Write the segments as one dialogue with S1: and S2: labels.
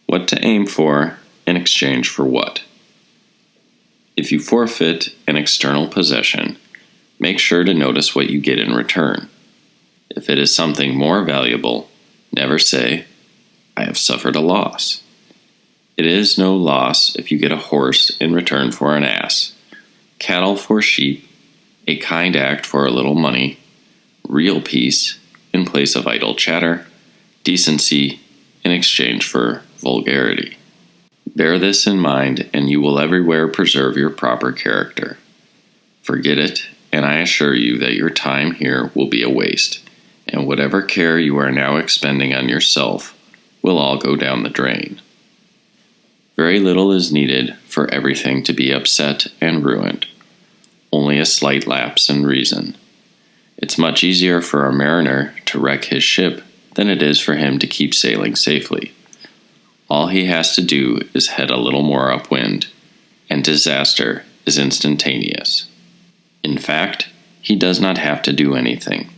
S1: What to aim for in exchange for what? If you forfeit an external possession, make sure to notice what you get in return. If it is something more valuable, never say, "I have suffered a loss." It is no loss if you get a horse in return for an ass, cattle for sheep, a kind act for a little money, real peace in place of idle chatter, decency in exchange for vulgarity. Bear this in mind, and you will everywhere preserve your proper character. Forget it, and I assure you that your time here will be a waste, and whatever care you are now expending on yourself will all go down the drain. Very little is needed for everything to be upset and ruined, only a slight lapse in reason. It's much easier for a mariner to wreck his ship than it is for him to keep sailing safely. All he has to do is head a little more upwind, and disaster is instantaneous. In fact, he does not have to do anything.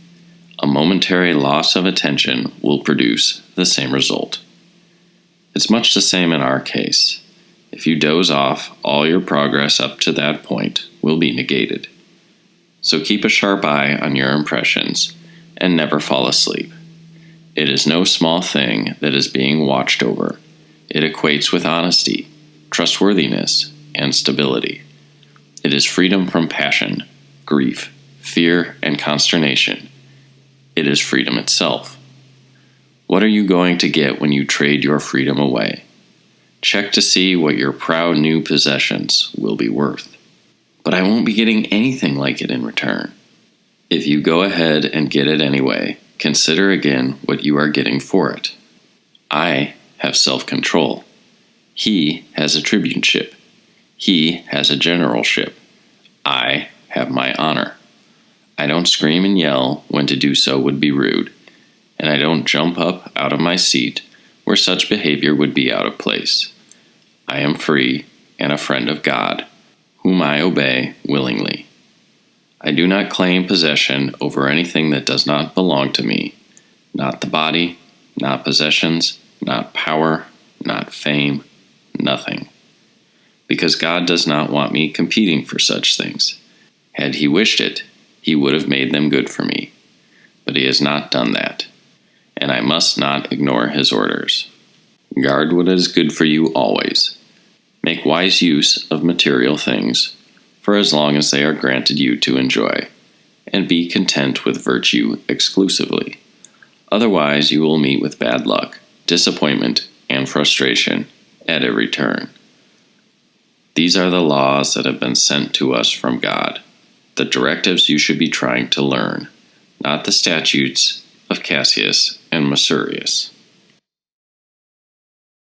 S1: A momentary loss of attention will produce the same result. It's much the same in our case. If you doze off, all your progress up to that point will be negated. So keep a sharp eye on your impressions, and never fall asleep. It is no small thing that is being watched over. It equates with honesty, trustworthiness, and stability. It is freedom from passion, grief, fear, and consternation. It is freedom itself. What are you going to get when you trade your freedom away? Check to see what your proud new possessions will be worth. But I won't be getting anything like it in return. If you go ahead and get it anyway, consider again what you are getting for it. I have self-control. He has a tribuneship. He has a generalship. I have my honor. I don't scream and yell when to do so would be rude, and I don't jump up out of my seat where such behavior would be out of place. I am free and a friend of God, whom I obey willingly. I do not claim possession over anything that does not belong to me, not the body, not possessions, not power, not fame, nothing. Because God does not want me competing for such things. Had He wished it, He would have made them good for me. But He has not done that, and I must not ignore His orders. Guard what is good for you always. Make wise use of material things, for as long as they are granted you to enjoy, and be content with virtue exclusively. Otherwise you will meet with bad luck, disappointment, and frustration at every turn. These are the laws that have been sent to us from God, the directives you should be trying to learn, not the statutes of Cassius and Mesurius.